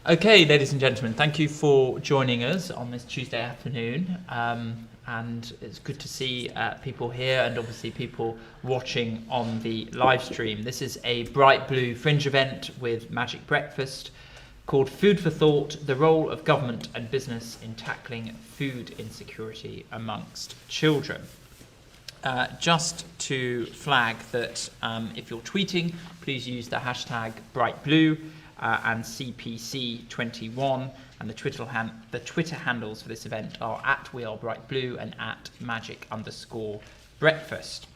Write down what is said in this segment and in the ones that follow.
Okay, ladies and gentlemen, thank you for joining us on this Tuesday afternoon. And it's good to see people here and obviously people watching on the live stream. This is a bright blue fringe event with Magic Breakfast called Food for Thought, the role of government and business in tackling food insecurity amongst children. Just to flag that if you're tweeting, please use the hashtag brightblue and CPC21, and the Twitter handles for this event are @WeAreBrightBlue and @Magic_Breakfast.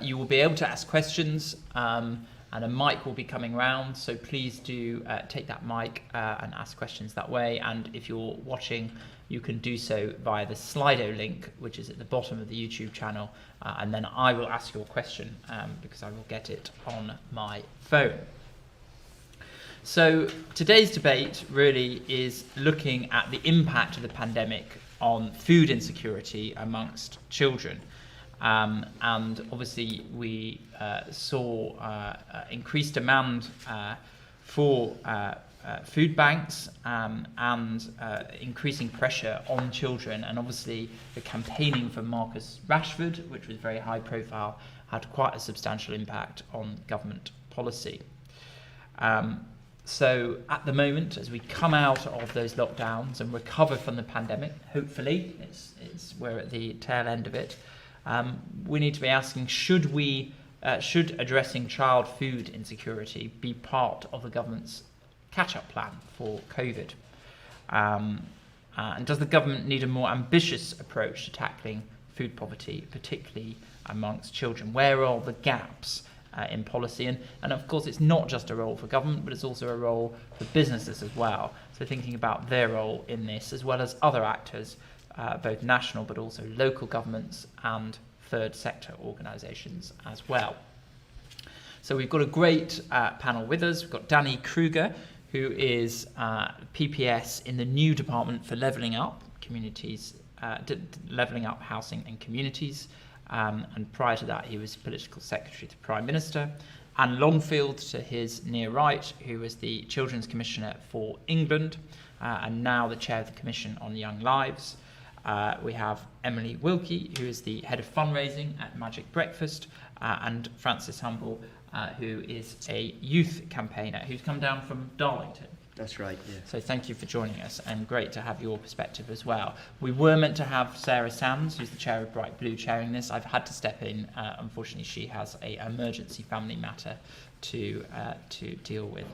You will be able to ask questions, and a mic will be coming round, so please do take that mic and ask questions that way. And if you're watching, you can do so via the Slido link, which is at the bottom of the YouTube channel, and then I will ask your question because I will get it on my phone. So today's debate really is looking at the impact of the pandemic on food insecurity amongst children. And obviously we saw increased demand for food banks and increasing pressure on children, and obviously the campaigning for Marcus Rashford, which was very high profile, had quite a substantial impact on government policy. So at the moment, as we come out of those lockdowns and recover from the pandemic, hopefully we're at the tail end of it, we need to be asking, should addressing child food insecurity be part of the government's catch-up plan for COVID? And does the government need a more ambitious approach to tackling food poverty, particularly amongst children? Where are the gaps in policy? And of course, it's not just a role for government, but it's also a role for businesses as well. So thinking about their role in this, as well as other actors, both national but also local governments and third sector organisations as well. So we've got a great panel with us. We've got Danny Kruger, who is PPS in the new Department for Levelling Up Communities, Levelling Up Housing and Communities, and prior to that he was Political Secretary to the Prime Minister. And Longfield, to his near right, who was the Children's Commissioner for England, and now the Chair of the Commission on Young Lives. We have Emily Wilkie, who is the Head of Fundraising at Magic Breakfast, and Francis Humble, who is a youth campaigner who's come down from Darlington. That's right, yeah. So thank you for joining us, and great to have your perspective as well. We were meant to have Sarah Sands, who's the chair of Bright Blue, chairing this. I've had to step in. Unfortunately, she has an emergency family matter to deal with.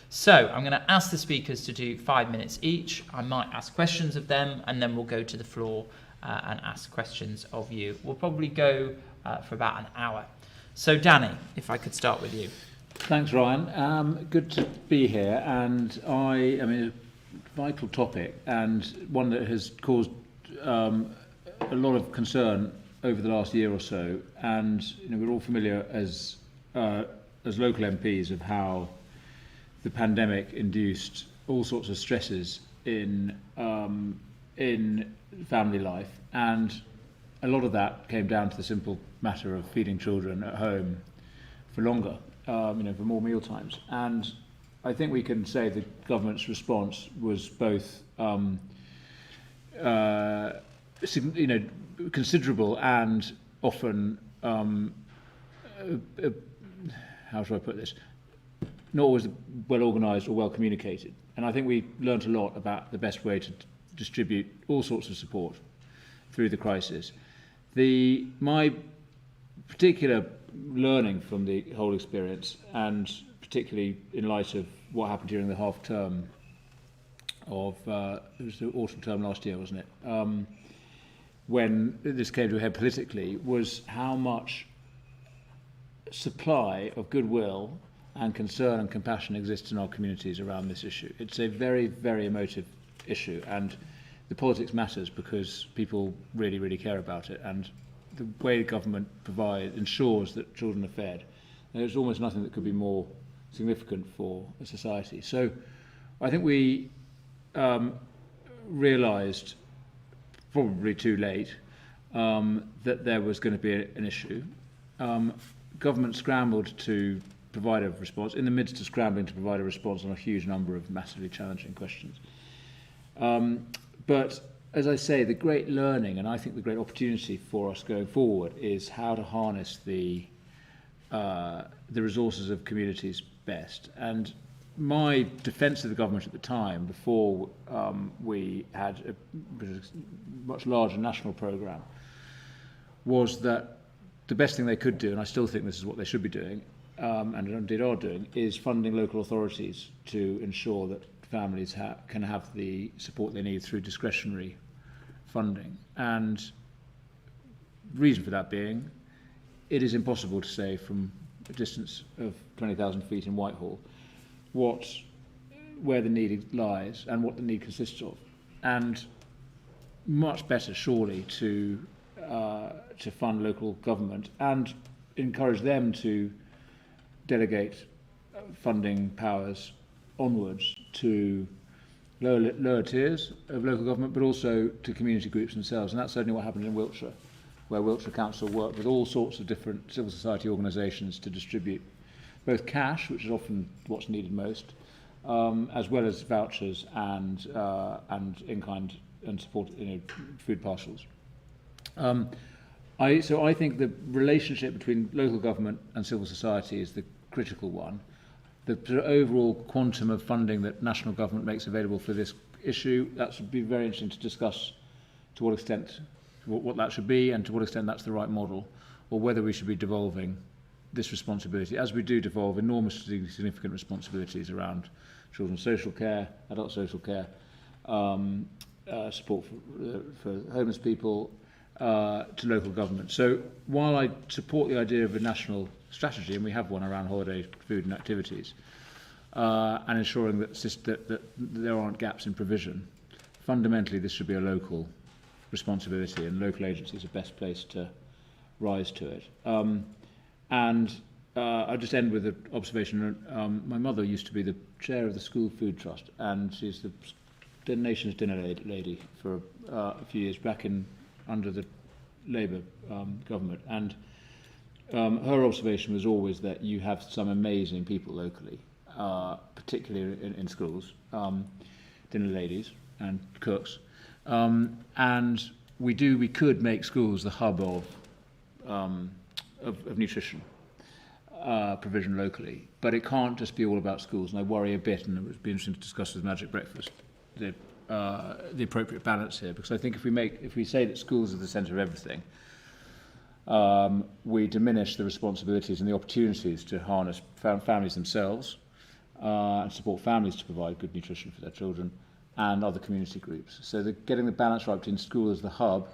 So I'm going to ask the speakers to do 5 minutes each. I might ask questions of them, and then we'll go to the floor and ask questions of you. We'll probably go for about an hour. So Danny, if I could start with you. Thanks, Ryan. Good to be here, and a vital topic, and one that has caused a lot of concern over the last year or so. And we're all familiar as local MPs of how the pandemic induced all sorts of stresses in family life, and a lot of that came down to the simple matter of feeding children at home for longer, for more meal times. And I think we can say the government's response was both considerable and often how should I put this? Not always well organised or well communicated. And I think we learnt a lot about the best way to distribute all sorts of support through the crisis. My particular learning from the whole experience, and particularly in light of what happened during the half term of it was the autumn term last year, wasn't it? When this came to a head politically, was how much supply of goodwill and concern and compassion exists in our communities around this issue. It's a very, very emotive issue, and the politics matters because people really, really care about it, and the way the government ensures that children are fed. And there's almost nothing that could be more significant for a society. So I think we realised, probably too late, that there was going to be an issue. Government scrambled to provide a response in the midst of scrambling to provide a response on a huge number of massively challenging questions. But as I say, the great learning, and I think the great opportunity for us going forward, is how to harness the resources of communities best. And my defence of the government at the time, before we had a much larger national programme, was that the best thing they could do, and I still think this is what they should be doing, and indeed are doing, is funding local authorities to ensure that families can have the support they need through discretionary funding. And the reason for that being, it is impossible to say from a distance of 20,000 feet in Whitehall where the need lies and what the need consists of. And much better, surely, to fund local government and encourage them to delegate funding powers onwards to lower tiers of local government, but also to community groups themselves. And that's certainly what happened in Wiltshire, where Wiltshire Council worked with all sorts of different civil society organisations to distribute both cash, which is often what's needed most, as well as vouchers and in-kind and support, food parcels. So I think the relationship between local government and civil society is the critical one. The overall quantum of funding that national government makes available for this issue, that should be very interesting to discuss to what extent, what that should be and to what extent that's the right model, or whether we should be devolving this responsibility, as we do devolve enormously significant responsibilities around children's social care, adult social care, support for homeless people, to local government. So while I support the idea of a national strategy, and we have one around holiday food and activities, and ensuring that there aren't gaps in provision, fundamentally this should be a local responsibility, and local agencies are best placed to rise to it. I'll just end with an observation. My mother used to be the chair of the school food trust, and she's the nation's dinner lady for a few years back under the Labour government. And her observation was always that you have some amazing people locally, particularly in schools, dinner ladies and cooks, and we could make schools the hub of nutrition provision locally, but it can't just be all about schools. And I worry a bit, and it would be interesting to discuss with Magic Breakfast the appropriate balance here, because I think if we say that schools are the centre of everything, we diminish the responsibilities and the opportunities to harness families themselves and support families to provide good nutrition for their children and other community groups. So getting the balance right between school as the hub,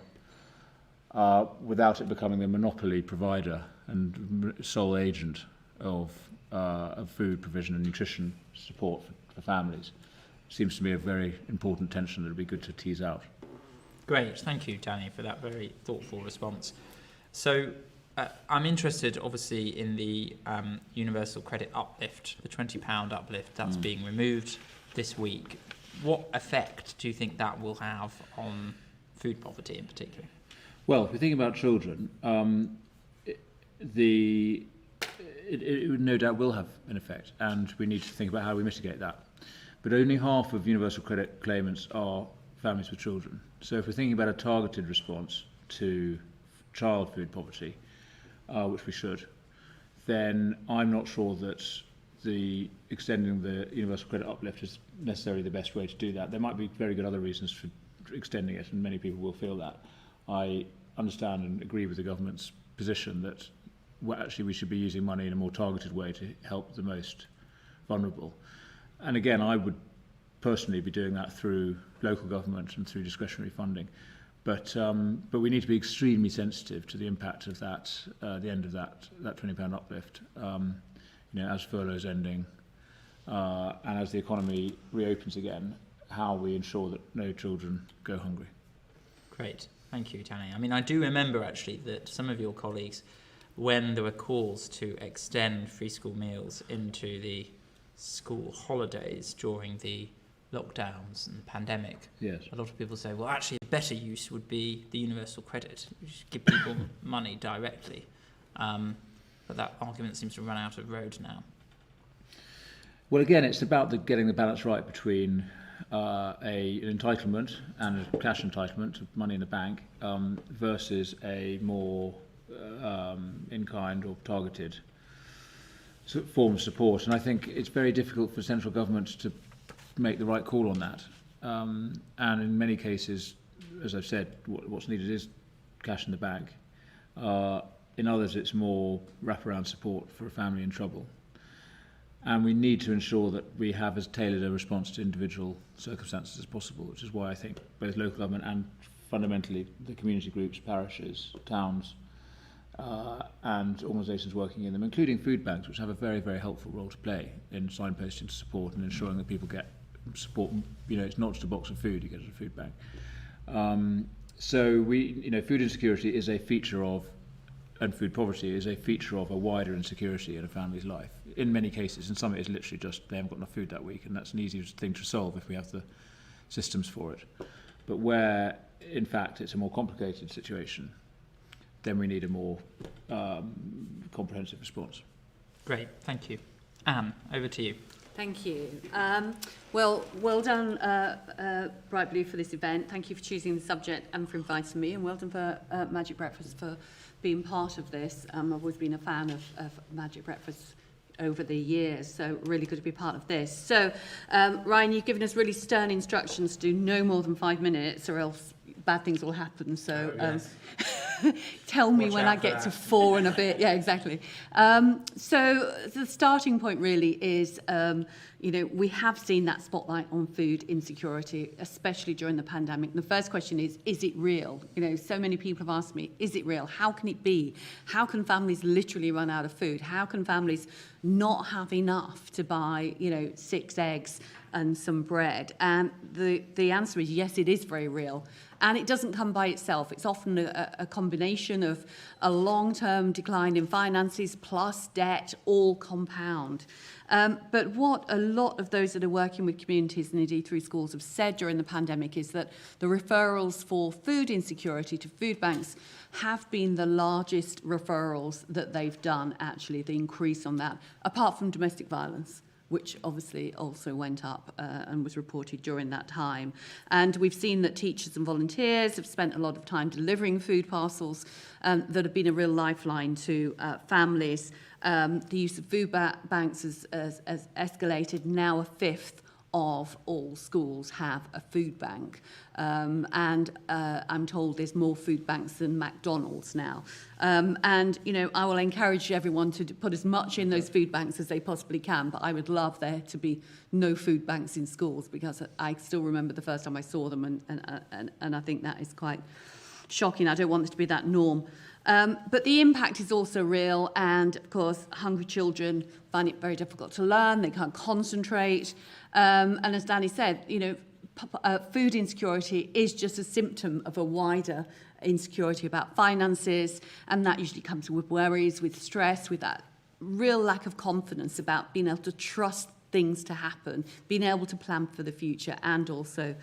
without it becoming the monopoly provider and sole agent of food provision and nutrition support for families, seems to me a very important tension that would be good to tease out. Great, thank you, Danny, for that very thoughtful response. So I'm interested, obviously, in the universal credit uplift, the £20 uplift that's being removed this week. What effect do you think that will have on food poverty in particular? Well, if we think about children, it no doubt will have an effect, and we need to think about how we mitigate that. But only half of universal credit claimants are families with children. So if we're thinking about a targeted response to child food poverty, which we should, then I'm not sure that extending the universal credit uplift is necessarily the best way to do that. There might be very good other reasons for extending it, and many people will feel that. I understand and agree with the government's position that actually we should be using money in a more targeted way to help the most vulnerable. And again, I would personally be doing that through local government and through discretionary funding. But we need to be extremely sensitive to the impact of that, the end of that £20 uplift, as furloughs ending, and as the economy reopens again, how we ensure that no children go hungry. Great, thank you, Danny. I mean, I do remember actually that some of your colleagues, when there were calls to extend free school meals into the school holidays during the lockdowns and the pandemic, yes, a lot of people say, well, actually, a better use would be the universal credit. You should give people money directly. but that argument seems to run out of road now. Well, again, it's about getting the balance right between an entitlement and a cash entitlement of money in the bank versus a more in-kind or targeted form of support. And I think it's very difficult for central government to make the right call on that. And in many cases, as I've said, what's needed is cash in the bank. In others, it's more wraparound support for a family in trouble. And we need to ensure that we have as tailored a response to individual circumstances as possible, which is why I think both local government and fundamentally the community groups, parishes, towns, and organisations working in them, including food banks, which have a very, very helpful role to play in signposting to support and ensuring that people get support. You know, it's not just a box of food you get at a food bank. So food insecurity is a feature of, and food poverty is a feature of a wider insecurity in a family's life. In many cases, in some it is literally just they haven't got enough food that week, and that's an easy thing to solve if we have the systems for it. But where, in fact, it's a more complicated situation, then we need a more comprehensive response. Great, thank you. Anne, over to you. Thank you. Well done, Bright Blue, for this event. Thank you for choosing the subject and for inviting me, and well done for Magic Breakfast for being part of this. I've always been a fan of Magic Breakfast over the years, so really good to be part of this. So, Ryan, you've given us really stern instructions to do no more than 5 minutes, or else bad things will happen. So, yes. tell me Watch when out I for get that. to 4 and a bit. Yeah, exactly. So the starting point really is, we have seen that spotlight on food insecurity, especially during the pandemic. And the first question is it real? So many people have asked me, is it real? How can it be? How can families literally run out of food? How can families not have enough to buy, 6 eggs and some bread? And the answer is yes, it is very real. And it doesn't come by itself. It's often a combination of a long-term decline in finances plus debt, all compound. But what a lot of those that are working with communities and indeed through schools have said during the pandemic is that the referrals for food insecurity to food banks have been the largest referrals that they've done, actually, the increase on that, apart from domestic violence, which obviously also went up and was reported during that time. And we've seen that teachers and volunteers have spent a lot of time delivering food parcels that have been a real lifeline to families. The use of food banks has escalated. Now a fifth of all schools have a food bank. And I'm told there's more food banks than McDonald's now. I will encourage everyone to put as much in those food banks as they possibly can, but I would love there to be no food banks in schools, because I still remember the first time I saw them, and I think that is quite shocking. I don't want this to be that norm. But the impact is also real, and of course, hungry children find it very difficult to learn, they can't concentrate. And as Danny said, food insecurity is just a symptom of a wider insecurity about finances, and that usually comes with worries, with stress, with that real lack of confidence about being able to trust things to happen, being able to plan for the future, and also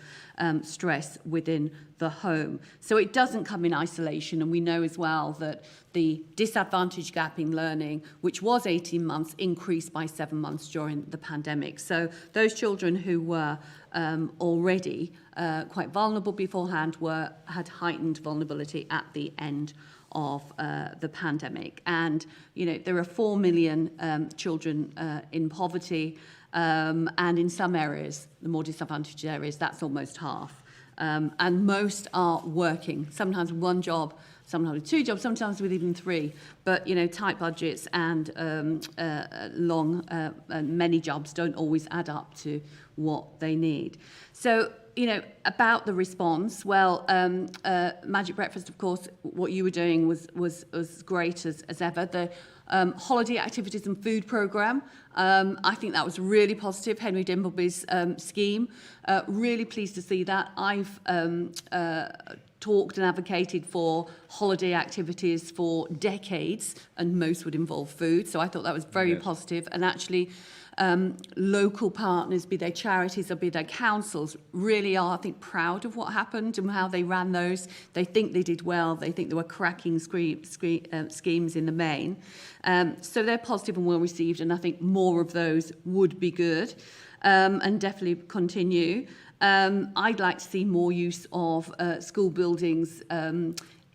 stress within the home. So it doesn't come in isolation, and we know as well that the disadvantage gap in learning, which was 18 months, increased by 7 months during the pandemic. So those children who were already quite vulnerable beforehand had heightened vulnerability at the end of the pandemic. And, there are 4 million children in poverty, and in some areas, the more disadvantaged areas, that's almost half. And most are working, sometimes with 1 job, sometimes with 2 jobs, sometimes with even 3. But, tight budgets and many jobs don't always add up to what they need. So, about the response, well, Magic Breakfast, of course, what you were doing was great as ever. The holiday activities and food programme, I think that was really positive. Henry Dimbleby's scheme, really pleased to see that. I've talked and advocated for holiday activities for decades, and most would involve food. So I thought that was very positive. And actually, local partners, be they charities or be they councils, really are, I think, proud of what happened and how they ran those. They think they did well. They think they were cracking schemes in the main. So they're positive and well received, and I think more of those would be good, and definitely continue. I'd like to see more use of school buildings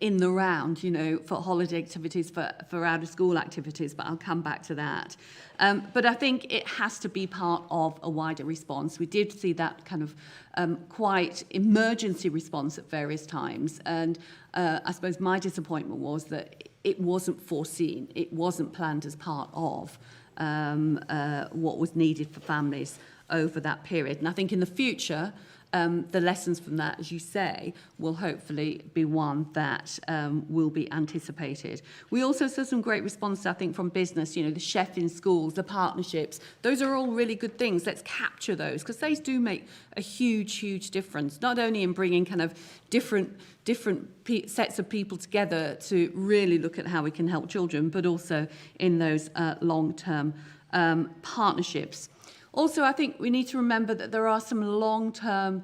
in the round, you know, for holiday activities, for out-of-school activities, but I'll come back to that. But I think it has to be part of a wider response. We did see that kind of quite emergency response at various times, and I suppose my disappointment was that it wasn't foreseen, it wasn't planned as part of what was needed for families over that period. And I think in the future, the lessons from that, as you say, will hopefully be one that will be anticipated. We also saw some great response, I think, from business, you know, the chef in schools, the partnerships. Those are all really good things. Let's capture those, because those do make a huge, huge difference, not only in bringing kind of different sets of people together to really look at how we can help children, but also in those long-term partnerships. Also, I think we need to remember that there are some long-term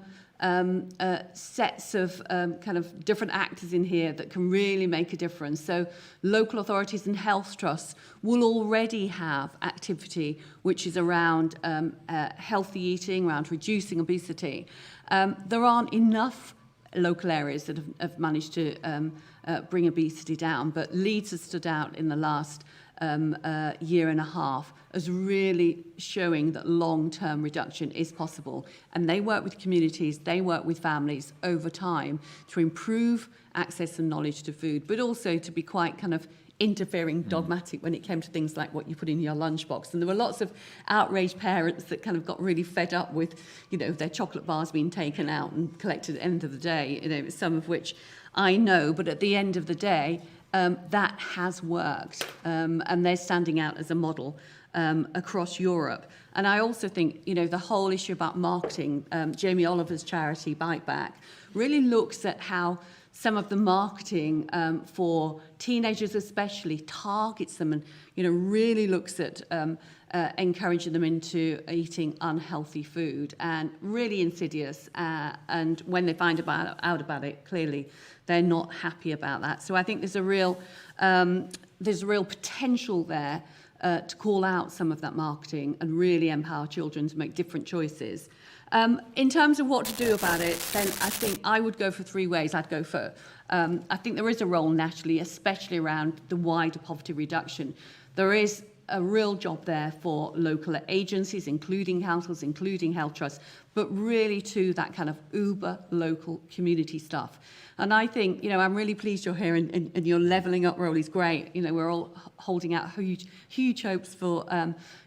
sets of kind of different actors in here that can really make a difference. So local authorities and health trusts will already have activity which is around healthy eating, around reducing obesity. There aren't enough local areas that have managed to bring obesity down, but Leeds has stood out in the last year and a half as really showing that long-term reduction is possible. And they work with communities, they work with families over time to improve access and knowledge to food, but also to be quite kind of interfering, dogmatic when it came to things like what you put in your lunchbox. And there were lots of outraged parents that kind of got really fed up with, you know, their chocolate bars being taken out and collected at the end of the day, you know, some of which I know, but at the end of the day, that has worked, and they're standing out as a model across Europe. And I also think, you know, the whole issue about marketing, Jamie Oliver's charity Bite Back really looks at how some of the marketing for teenagers especially targets them and, you know, really looks at encouraging them into eating unhealthy food, and really insidious. And when they find out about it, clearly they're not happy about that. So I think there's a real potential there to call out some of that marketing and really empower children to make different choices. In terms of what to do about it, then I think I would go for three ways. I'd go for, I think there is a role nationally, especially around the wider poverty reduction. There is a real job there for local agencies, including councils, including health trusts, but really to that kind of uber local community stuff. And I think, you know, I'm really pleased you're here, and your levelling up role is great. You know, we're all holding out huge hopes for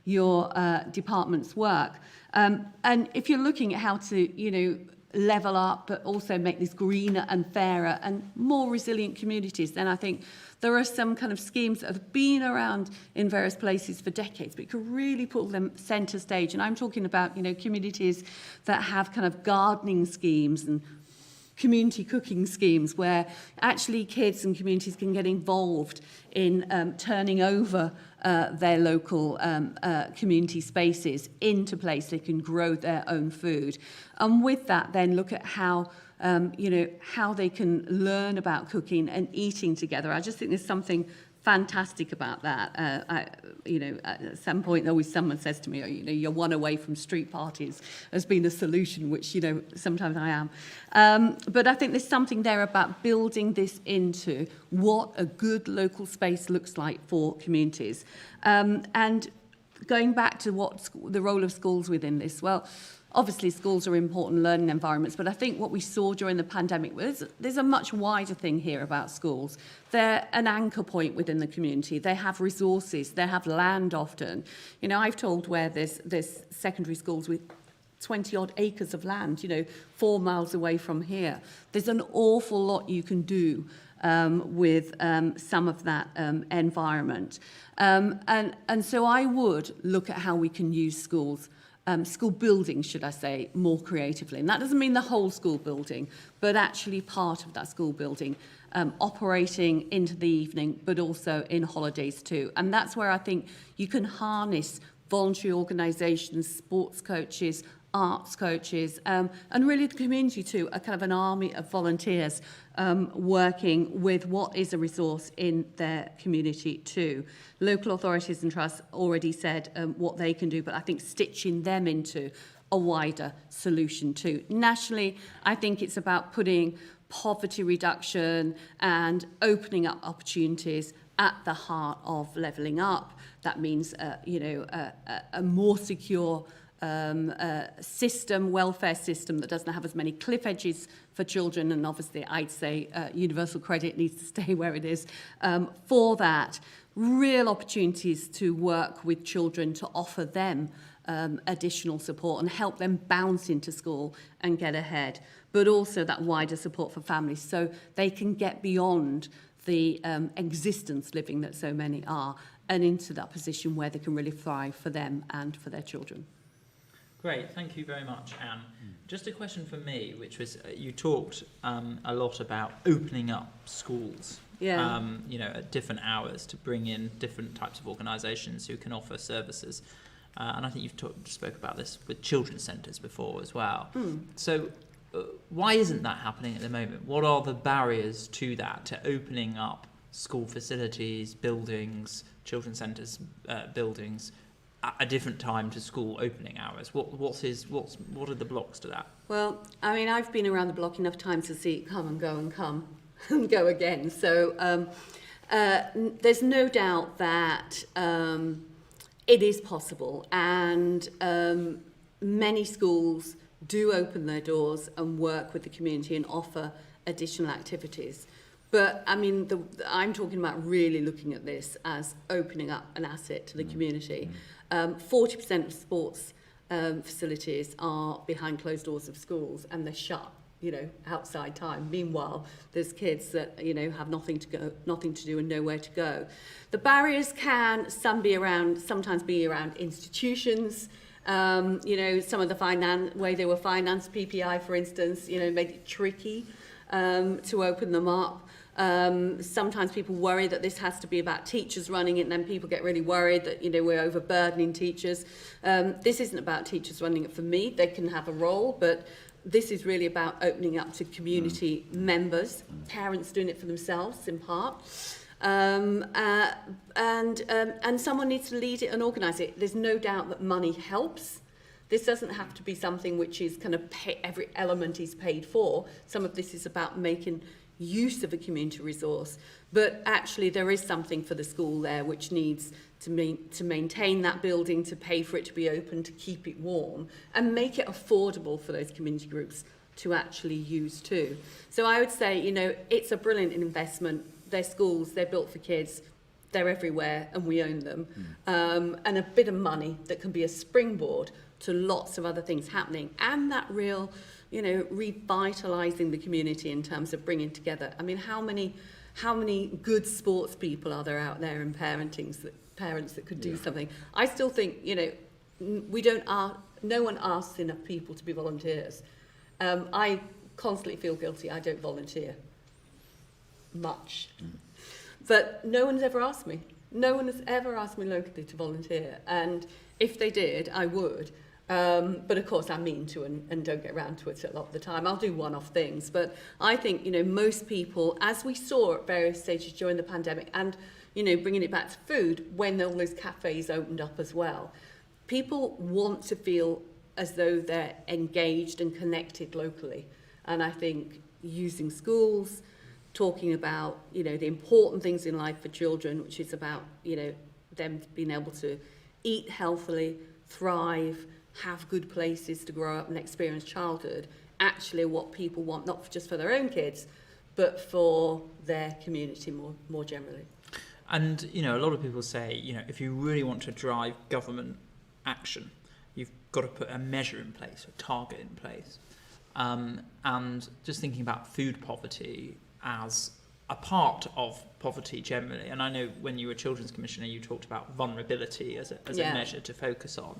your department's work. And if you're looking at how to, you know, level up, but also make this greener and fairer and more resilient communities, then I think there are some kind of schemes that have been around in various places for decades, but you could really put them centre stage. And I'm talking about, you know, communities that have kind of gardening schemes and community cooking schemes where actually kids and communities can get involved in turning over their local community spaces into place they can grow their own food. And with that, then look at how, you know, how they can learn about cooking and eating together. I just think there's something fantastic about that. You know, at some point, always someone says to me, oh, you know, you're one away from street parties as being a solution, which, you know, sometimes I am. But I think there's something there about building this into what a good local space looks like for communities. And going back to what the role of schools within this, well, obviously schools are important learning environments, but I think what we saw during the pandemic was there's a much wider thing here about schools. They're an anchor point within the community. They have resources. They have land often. You know, I've told where there's secondary schools with 20 odd acres of land, you know, 4 miles away from here. There's an awful lot you can do with some of that environment. And so I would look at how we can use schools, school buildings, should I say, more creatively. And that doesn't mean the whole school building, but actually part of that school building, operating into the evening, but also in holidays too. And that's where I think you can harness voluntary organisations, sports coaches, arts coaches, and really the community too, a kind of an army of volunteers working with what is a resource in their community too. Local authorities and trusts already said what they can do, but I think stitching them into a wider solution too. Nationally, I think it's about putting poverty reduction and opening up opportunities at the heart of levelling up. That means, a more secure system, welfare system that doesn't have as many cliff edges for children, and obviously I'd say universal credit needs to stay where it is. For that, real opportunities to work with children to offer them additional support and help them bounce into school and get ahead, but also that wider support for families so they can get beyond the existence living that so many are and into that position where they can really thrive for them and for their children. Great, thank you very much, Anne. Just a question for me, which was, you talked a lot about opening up schools, at different hours to bring in different types of organisations who can offer services. And I think you've spoke about this with children's centres before as well. So why isn't that happening at the moment? What are the barriers to that, to opening up school facilities, buildings, children's centres, buildings, at a different time to school opening hours? What are the blocks to that? Well, I mean, I've been around the block enough times to see it come and come and go again. So there's no doubt that it is possible, and many schools do open their doors and work with the community and offer additional activities. But I mean, I'm talking about really looking at this as opening up an asset to the community. 40% of sports facilities are behind closed doors of schools, and they're shut, outside time. Meanwhile, there's kids that, have nothing to do and nowhere to go. The barriers can sometimes be around institutions. Some of the way they were financed, PPI, for instance, made it tricky to open them up. Sometimes people worry that this has to be about teachers running it, and then people get really worried that, we're overburdening teachers. This isn't about teachers running it for me. They can have a role, but this is really about opening up to community members, parents doing it for themselves in part. And someone needs to lead it and organise it. There's no doubt that money helps. This doesn't have to be something which is kind of every element is paid for. Some of this is about making use of a community resource, but actually there is something for the school there which needs to maintain that building, to pay for it to be open, to keep it warm, and make it affordable for those community groups to actually use too. So I would say, it's a brilliant investment. They're schools, they're built for kids, they're everywhere, and we own them. And a bit of money that can be a springboard to lots of other things happening, and that real, revitalising the community in terms of bringing together. I mean, how many good sports people are there out there in parents that could do something? I still think, no one asks enough people to be volunteers. I constantly feel guilty. I don't volunteer much, but no one's ever asked me. No one has ever asked me locally to volunteer, and if they did, I would. But of course, I'm mean to and don't get around to it a lot of the time. I'll do one-off things, but I think, most people, as we saw at various stages during the pandemic, and, bringing it back to food, when all those cafes opened up as well, people want to feel as though they're engaged and connected locally. And I think using schools, talking about, the important things in life for children, which is about, them being able to eat healthily, thrive, have good places to grow up and experience childhood, actually what people want, not just for their own kids, but for their community more generally. And, a lot of people say, if you really want to drive government action, you've got to put a measure in place, a target in place. And just thinking about food poverty as a part of poverty generally, and I know when you were Children's Commissioner, you talked about vulnerability as a measure to focus on.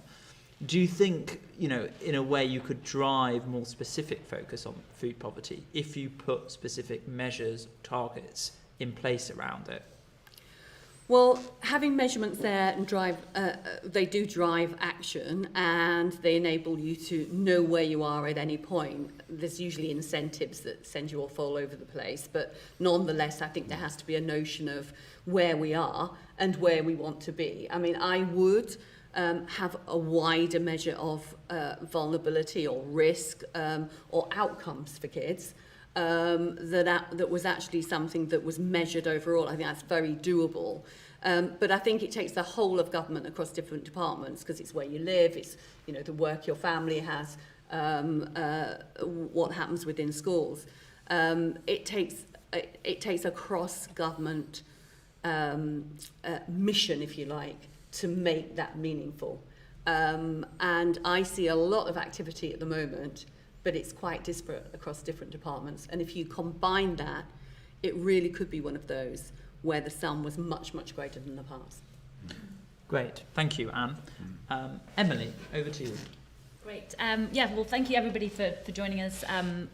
Do you think, in a way you could drive more specific focus on food poverty if you put specific measures, targets in place around it? Well, having measurements there and they do drive action, and they enable you to know where you are at any point. There's usually incentives that send you off all over the place, but nonetheless, I think there has to be a notion of where we are and where we want to be. I mean, I would have a wider measure of vulnerability or risk or outcomes for kids. That was actually something that was measured overall. I think that's very doable. But I think it takes the whole of government across different departments, because it's where you live, it's the work your family has, what happens within schools. It takes a cross-government mission, if you like, to make that meaningful. And I see a lot of activity at the moment, but it's quite disparate across different departments. And if you combine that, it really could be one of those where the sum was much, much greater than the past. Great, thank you, Anne. Emily, over to you. Great. Well, thank you everybody for joining us. I'm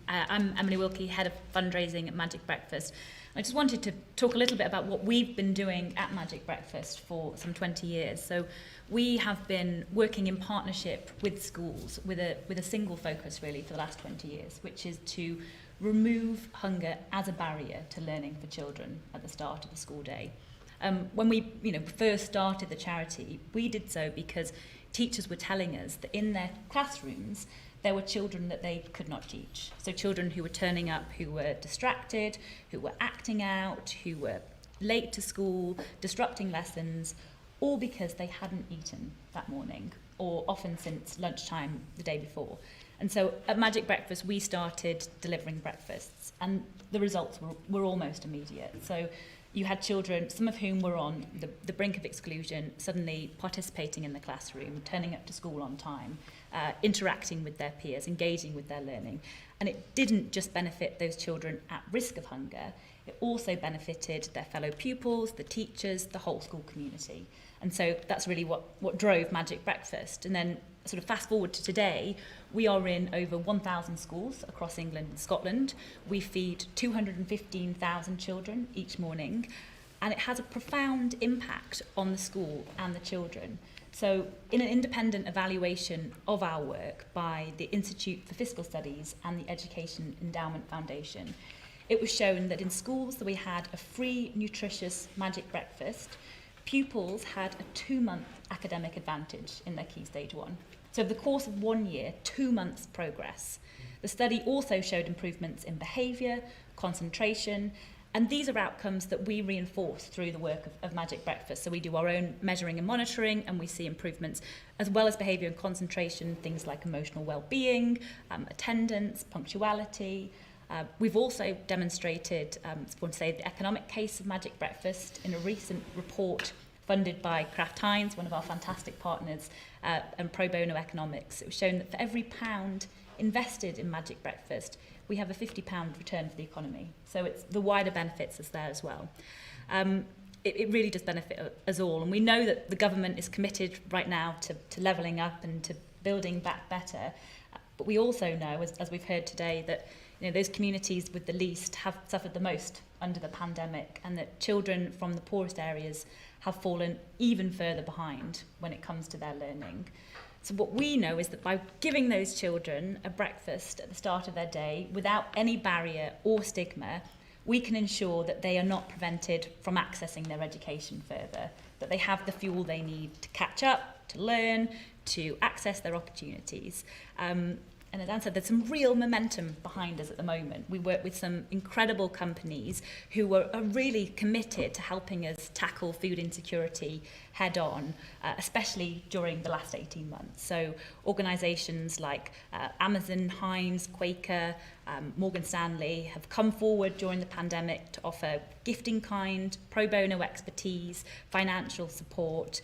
Emily Wilkie, Head of Fundraising at Magic Breakfast. I just wanted to talk a little bit about what we've been doing at Magic Breakfast for some 20 years. So we have been working in partnership with schools with a single focus really for the last 20 years, which is to remove hunger as a barrier to learning for children at the start of the school day. When we first started the charity, we did so because teachers were telling us that in their classrooms there were children that they could not teach. So children who were turning up who were distracted, who were acting out, who were late to school, disrupting lessons, all because they hadn't eaten that morning, or often since lunchtime the day before. And so at Magic Breakfast, we started delivering breakfasts, and the results were almost immediate. So you had children, some of whom were on the brink of exclusion, suddenly participating in the classroom, turning up to school on time, interacting with their peers, engaging with their learning. And it didn't just benefit those children at risk of hunger, it also benefited their fellow pupils, the teachers, the whole school community. And so that's really what drove Magic Breakfast. And then sort of fast forward to today, we are in over 1,000 schools across England and Scotland. We feed 215,000 children each morning, and it has a profound impact on the school and the children. So in an independent evaluation of our work by the Institute for Fiscal Studies and the Education Endowment Foundation, it was shown that in schools that we had a free, nutritious Magic Breakfast, pupils had a 2-month academic advantage in their Key Stage 1. So over the course of 1 year, 2 months progress. The study also showed improvements in behaviour, concentration, and these are outcomes that we reinforce through the work of Magic Breakfast. So we do our own measuring and monitoring, and we see improvements as well as behaviour and concentration, things like emotional well-being, attendance, punctuality. We've also demonstrated, the economic case of Magic Breakfast in a recent report funded by Kraft Heinz, one of our fantastic partners, and Pro Bono Economics. It was shown that for every £1 invested in Magic Breakfast, we have a £50 return for the economy. So it's the wider benefits is there as well. It really does benefit us all. And we know that the government is committed right now to levelling up and to building back better. But we also know, as we've heard today, that those communities with the least have suffered the most under the pandemic, and that children from the poorest areas have fallen even further behind when it comes to their learning. So what we know is that by giving those children a breakfast at the start of their day without any barrier or stigma, we can ensure that they are not prevented from accessing their education further, that they have the fuel they need to catch up, to learn, to access their opportunities. And as Anne said, there's some real momentum behind us at the moment. We work with some incredible companies who are really committed to helping us tackle food insecurity head on, especially during the last 18 months. So organisations like Amazon, Heinz, Quaker, Morgan Stanley have come forward during the pandemic to offer gifting kind, pro bono expertise, financial support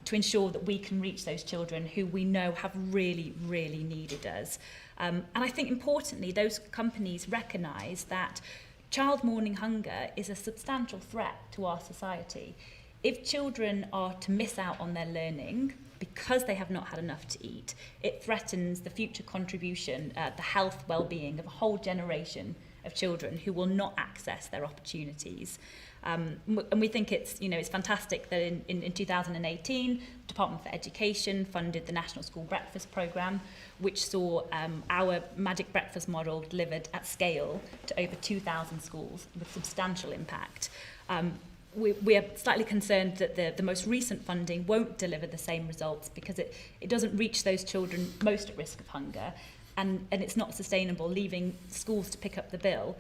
to ensure that we can reach those children who we know have really, really needed us. And I think importantly, those companies recognise that child morning hunger is a substantial threat to our society. If children are to miss out on their learning because they have not had enough to eat, it threatens the future contribution, the health, well-being of a whole generation of children who will not access their opportunities. And we think it's fantastic that in 2018, Department for Education funded the National School Breakfast Programme, which saw our Magic Breakfast model delivered at scale to over 2,000 schools with substantial impact. We are slightly concerned that the most recent funding won't deliver the same results because it doesn't reach those children most at risk of hunger, and it's not sustainable leaving schools to pick up the bill.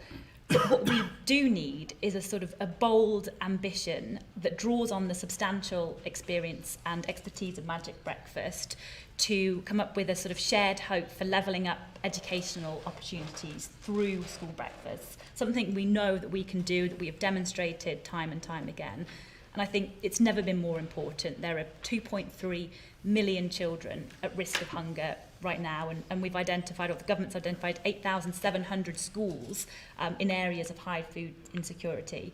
But what we do need is a sort of a bold ambition that draws on the substantial experience and expertise of Magic Breakfast to come up with a sort of shared hope for levelling up educational opportunities through school breakfasts, something we know that we can do, that we have demonstrated time and time again. And I think it's never been more important. There are 2.3 million children at risk of hunger right now, and we've identified, or the government's identified, 8,700 schools in areas of high food insecurity.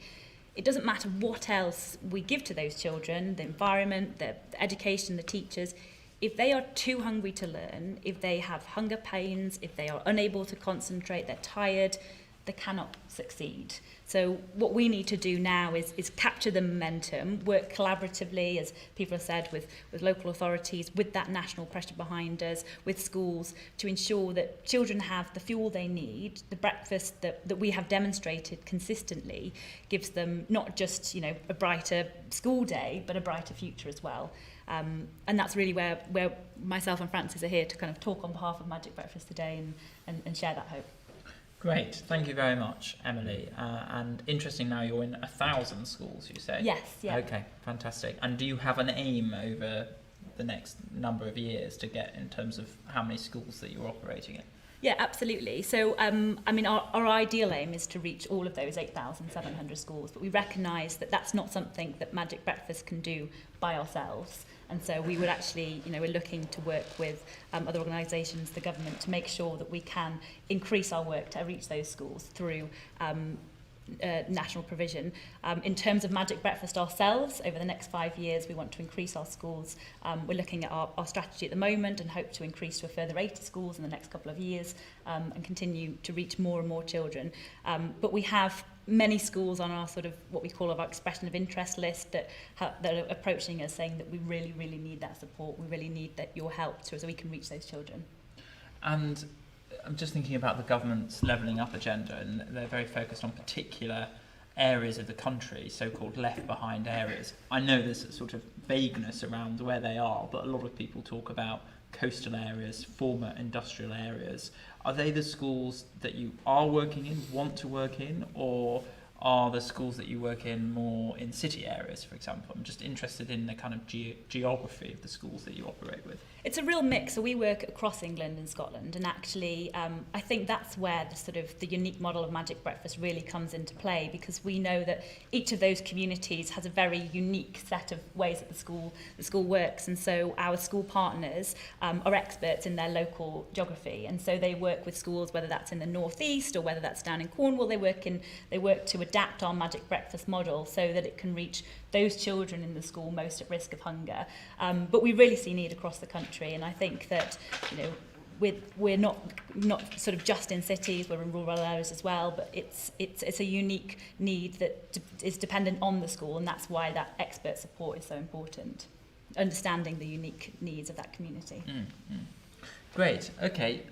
It doesn't matter what else we give to those children, the environment, the education, the teachers. If they are too hungry to learn, if they have hunger pains, if they are unable to concentrate, they're tired, they cannot succeed. So what we need to do now is capture the momentum, work collaboratively, as people have said, with local authorities, with that national pressure behind us, with schools, to ensure that children have the fuel they need. The breakfast that we have demonstrated consistently gives them not just a brighter school day, but a brighter future as well. And that's really where myself and Francis are here to kind of talk on behalf of Magic Breakfast today and share that hope. Great, thank you very much, Emily. And interesting, now you're in 1,000 schools, you say? Yes, yeah. Okay, fantastic. And do you have an aim over the next number of years to get in terms of how many schools that you're operating in? Yeah, absolutely. So, our ideal aim is to reach all of those 8,700 schools, but we recognise that that's not something that Magic Breakfast can do by ourselves. And so we would actually, we're looking to work with other organisations, the government, to make sure that we can increase our work to reach those schools through national provision. In terms of Magic Breakfast ourselves, over the next 5 years, we want to increase our schools. We're looking at our strategy at the moment and hope to increase to a further 80 schools in the next couple of years and continue to reach more and more children. But we have many schools on our sort of what we call our expression of interest list that are approaching us saying that we really, really need that support. We really need your help so we can reach those children. And I'm just thinking about the government's levelling up agenda, and they're very focused on particular areas of the country, so-called left behind areas. I know there's a sort of vagueness around where they are, but a lot of people talk about coastal areas, former industrial areas. Are they the schools that you are working in, want to work in, or are the schools that you work in more in city areas, for example? I'm just interested in the kind of geography of the schools that you operate with. It's a real mix. So we work across England and Scotland, and actually I think that's where the unique model of Magic Breakfast really comes into play, because we know that each of those communities has a very unique set of ways that the school works, and so our school partners are experts in their local geography, and so they work with schools, whether that's in the northeast or whether that's down in Cornwall. They work to adapt our Magic Breakfast model so that it can reach those children in the school most at risk of hunger. But we really see need across the country, and I think that we're not sort of just in cities, we're in rural areas as well, but it's a unique need that is dependent on the school, and that's why that expert support is so important, understanding the unique needs of that community. Great. Okay,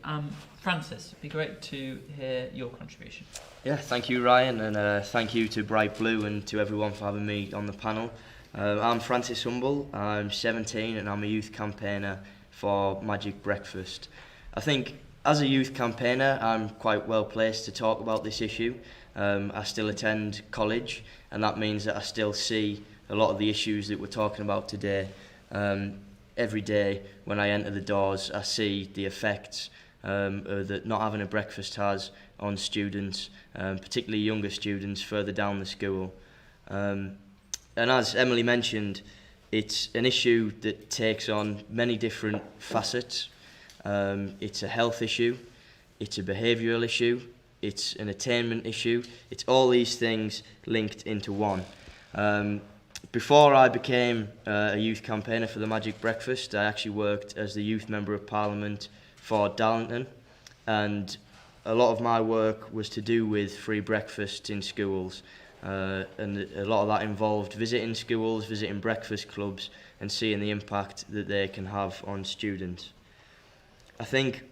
Francis, it'd be great to hear your contribution. Yeah, thank you, Ryan, and thank you to Bright Blue and to everyone for having me on the panel. I'm Francis Humble, I'm 17 and I'm a youth campaigner for Magic Breakfast. I think as a youth campaigner I'm quite well placed to talk about this issue. I still attend college, and that means that I still see a lot of the issues that we're talking about today. Every day when I enter the doors I see the effects that not having a breakfast has on students, particularly younger students further down the school. And as Emily mentioned, it's an issue that takes on many different facets. It's a health issue, it's a behavioural issue, it's an attainment issue, it's all these things linked into one. Before I became a youth campaigner for the Magic Breakfast, I actually worked as the Youth Member of Parliament for Darlington, and a lot of my work was to do with free breakfast in schools. and a lot of that involved visiting schools, visiting breakfast clubs, and seeing the impact that they can have on students. I think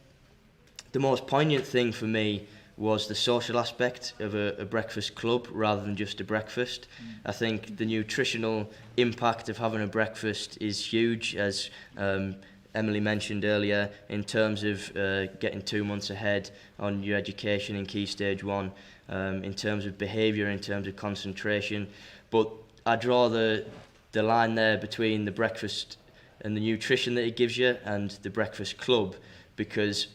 the most poignant thing for me was the social aspect of a breakfast club rather than just a breakfast. I think the nutritional impact of having a breakfast is huge, as Emily mentioned earlier, in terms of getting 2 months ahead on your education in Key Stage 1, in terms of behaviour, in terms of concentration. But I draw the line there between the breakfast and the nutrition that it gives you and the breakfast club, because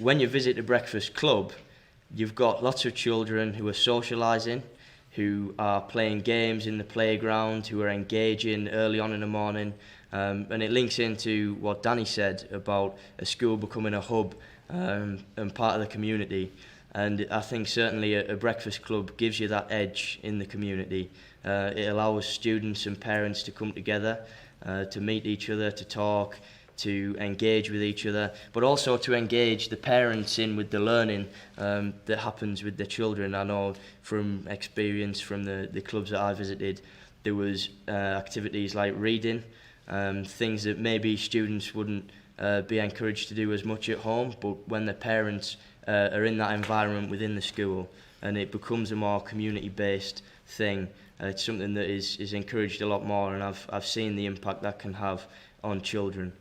when you visit the breakfast club, you've got lots of children who are socialising, who are playing games in the playground, who are engaging early on in the morning, and it links into what Danny said about a school becoming a hub and part of the community. And I think certainly a breakfast club gives you that edge in the community. It allows students and parents to come together, to meet each other, to talk, to engage with each other, but also to engage the parents in with the learning that happens with the children. I know from experience from the clubs that I visited, there was activities like reading, things that maybe students wouldn't be encouraged to do as much at home, but when the parents are in that environment within the school and it becomes a more community-based thing, it's something that is encouraged a lot more, and I've seen the impact that can have on children.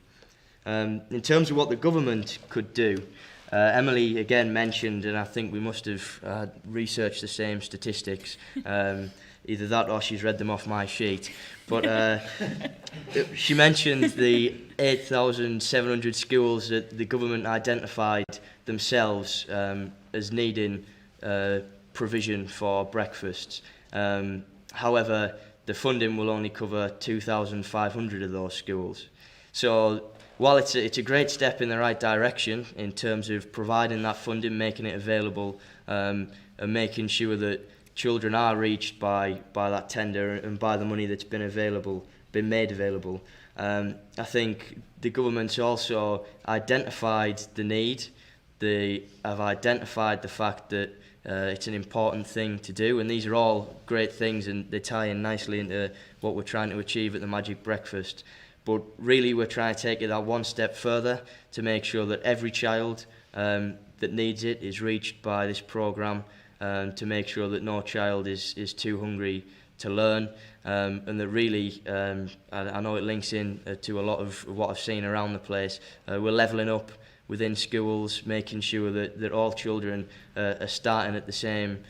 In terms of what the government could do, Emily again mentioned, and I think we must have researched the same statistics, either that or she's read them off my sheet, but she mentioned the 8,700 schools that the government identified themselves as needing provision for breakfasts. However, the funding will only cover 2,500 of those schools. So while it's a great step in the right direction in terms of providing that funding, making it available, and making sure that children are reached by that tender and by the money that's been made available, I think the government's also identified the need. They have identified the fact that it's an important thing to do, and these are all great things, and they tie in nicely into what we're trying to achieve at the Magic Breakfast. But really we're trying to take it that one step further to make sure that every child that needs it is reached by this programme, to make sure that no child is too hungry to learn, and that really, I know it links in to a lot of what I've seen around the place. We're levelling up within schools, making sure that all children are starting at the same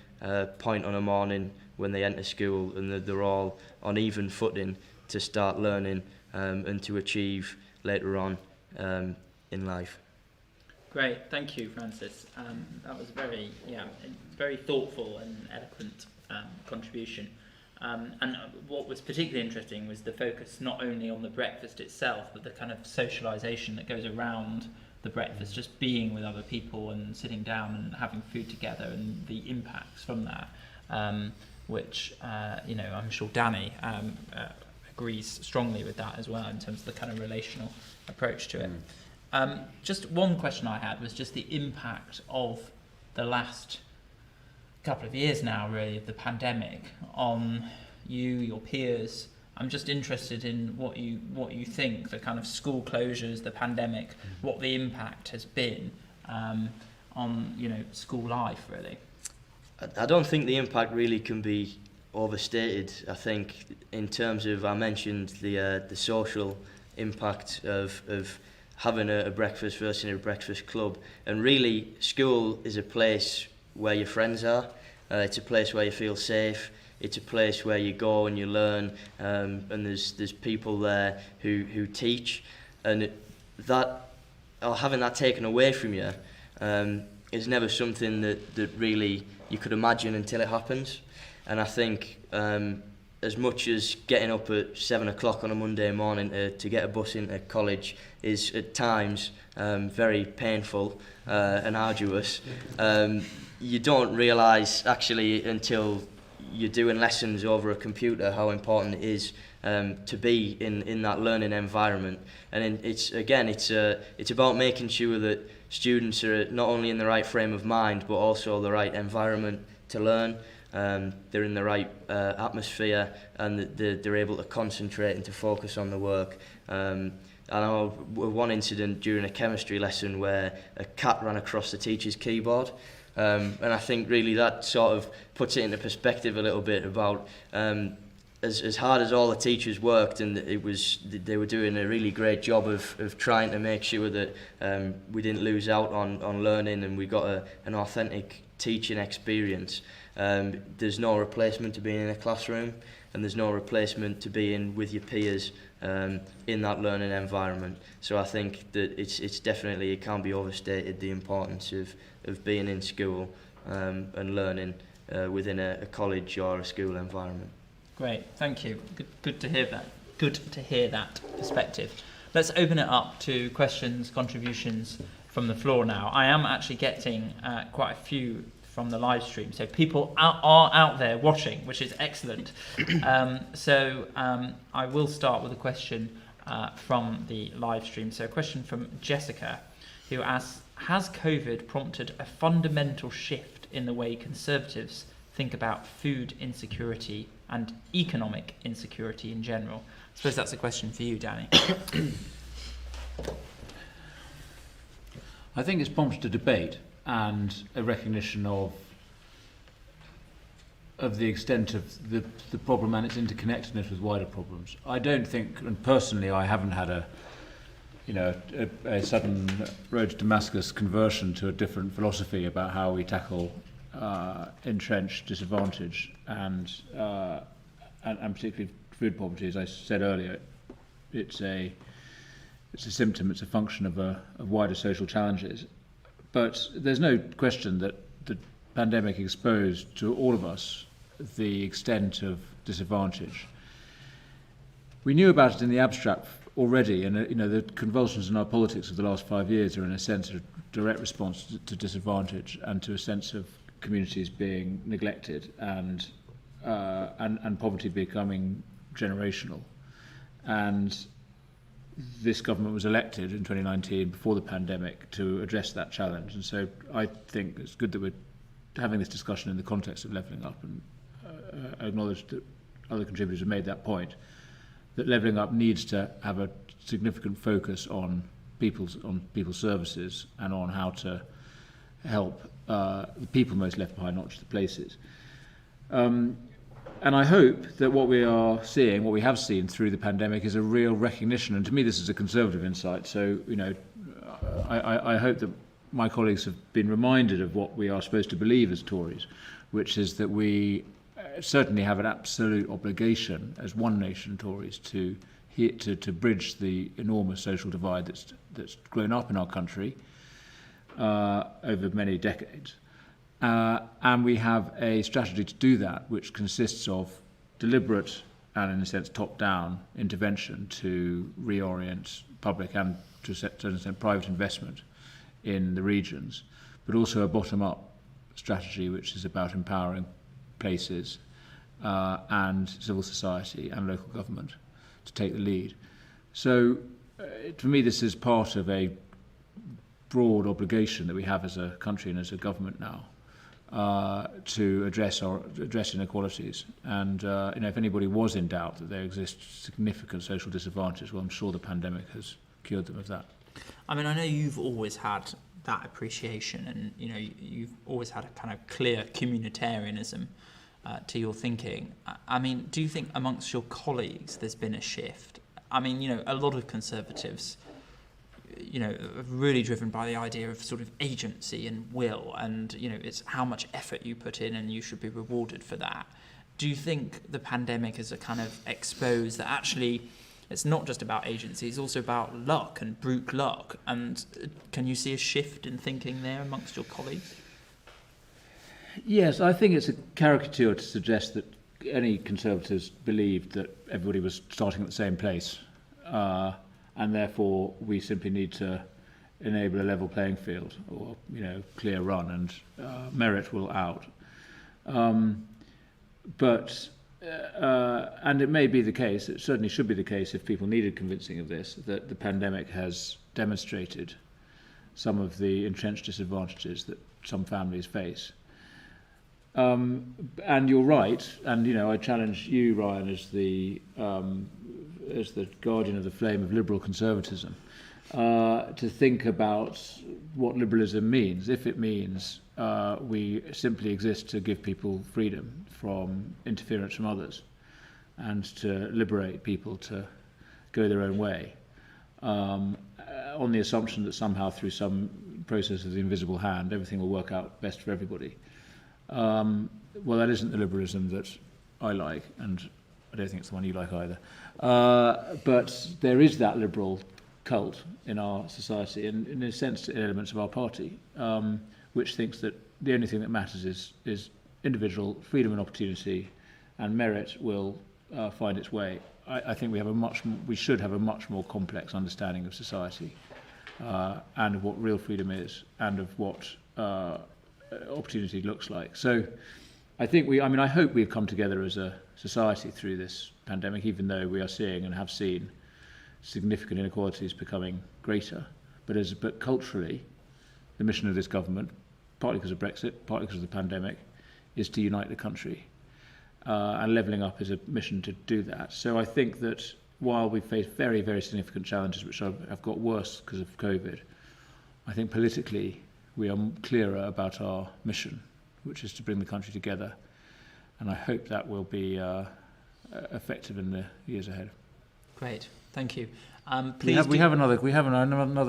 point on a morning when they enter school, and that they're all on even footing to start learning and to achieve later on in life. Great, thank you, Francis. That was very thoughtful and eloquent contribution. And what was particularly interesting was the focus not only on the breakfast itself, but the kind of socialisation that goes around the breakfast, just being with other people and sitting down and having food together, and the impacts from that, which I'm sure Danny agrees strongly with that as well, in terms of the kind of relational approach to it. Just one question I had was just the impact of the last couple of years now, really, of the pandemic on you, your peers. I'm just interested in what you think, the kind of school closures, the pandemic, what the impact has been on school life, really. I don't think the impact really can be overstated. I think in terms of, I mentioned the social impact of having a breakfast versus a breakfast club, and really school is a place where your friends are. It's a place where you feel safe. It's a place where you go and you learn, and there's people there who teach, and having that taken away from you is never something that really you could imagine until it happens. And I think as much as getting up at 7 o'clock on a Monday morning to get a bus into college is at times very painful and arduous, you don't realise actually until you're doing lessons over a computer how important it is to be in that learning environment. And it's about making sure that students are not only in the right frame of mind but also the right environment to learn. they're in the right atmosphere, and they're able to concentrate and to focus on the work. I know one incident during a chemistry lesson where a cat ran across the teacher's keyboard, and I think really that sort of puts it into perspective a little bit about as hard as all the teachers worked, and they were doing a really great job of trying to make sure that we didn't lose out on learning, and we got an authentic teaching experience. There's no replacement to being in a classroom, and there's no replacement to being with your peers in that learning environment. So I think that it's definitely, it can't be overstated, the importance of being in school and learning within a college or a school environment. Great, thank you. Good to hear that. Good to hear that perspective. Let's open it up to questions, contributions from the floor now. I am actually getting quite a few from the live stream, so people are out there watching, which is excellent. So I will start with a question from the live stream. So a question from Jessica, who asks, has COVID prompted a fundamental shift in the way Conservatives think about food insecurity and economic insecurity in general? I suppose that's a question for you, Danny. I think it's prompted a debate and a recognition of the extent of the problem and its interconnectedness with wider problems. I don't think, and personally I haven't had a sudden road to Damascus conversion to a different philosophy about how we tackle entrenched disadvantage and particularly food poverty. As I said earlier, it's a symptom, it's a function of wider social challenges. But there's no question that the pandemic exposed to all of us the extent of disadvantage. We knew about it in the abstract already, and the convulsions in our politics of the last 5 years are in a sense a direct response to disadvantage and to a sense of communities being neglected and poverty becoming generational. And this government was elected in 2019 before the pandemic to address that challenge, and so I think it's good that we're having this discussion in the context of levelling up, and acknowledge that other contributors have made that point, that levelling up needs to have a significant focus on people's services and on how to help the people most left behind, not just the places. And I hope that what we have seen through the pandemic is a real recognition, and to me this is a Conservative insight, so I hope that my colleagues have been reminded of what we are supposed to believe as Tories, which is that we certainly have an absolute obligation as one nation Tories to bridge the enormous social divide that's grown up in our country over many decades. And we have a strategy to do that, which consists of deliberate and, in a sense, top-down intervention to reorient public and, to a certain extent, private investment in the regions, but also a bottom-up strategy, which is about empowering places and civil society and local government to take the lead. So, to me, this is part of a broad obligation that we have as a country and as a government now. To address inequalities, and if anybody was in doubt that there exists significant social disadvantage, well, I'm sure the pandemic has cured them of that. I mean, I know you've always had that appreciation, and you've always had a kind of clear communitarianism to your thinking. I mean, do you think amongst your colleagues there's been a shift? I mean, a lot of Conservatives, really driven by the idea of sort of agency and will, and it's how much effort you put in and you should be rewarded for that. Do you think the pandemic has a kind of exposed that actually it's not just about agency, it's also about luck and brute luck? And can you see a shift in thinking there amongst your colleagues? Yes, I think it's a caricature to suggest that any Conservatives believed that everybody was starting at the same place. And therefore we simply need to enable a level playing field, or clear run, and merit will out. But it may be the case, it certainly should be the case if people needed convincing of this, that the pandemic has demonstrated some of the entrenched disadvantages that some families face. And you're right, and I challenge you, Ryan, as the guardian of the flame of liberal conservatism, to think about what liberalism means. If it means we simply exist to give people freedom from interference from others, and to liberate people to go their own way, on the assumption that somehow through some process of the invisible hand everything will work out best for everybody. Well, that isn't the liberalism that I like, and I don't think it's the one you like either. But there is that liberal cult in our society, and in a sense elements of our party, which thinks that the only thing that matters is individual freedom and opportunity, and merit will find its way. I think we should have a much more complex understanding of society, and of what real freedom is, and of what opportunity looks like. So I think I hope we've come together as a society through this pandemic, even though we are seeing and have seen significant inequalities becoming greater. But culturally, the mission of this government, partly because of Brexit, partly because of the pandemic, is to unite the country. And levelling up is a mission to do that. So I think that while we face very, very significant challenges, which have got worse because of COVID, I think politically we are clearer about our mission, which is to bring the country together. And I hope that will be effective in the years ahead. Great, thank you. We have another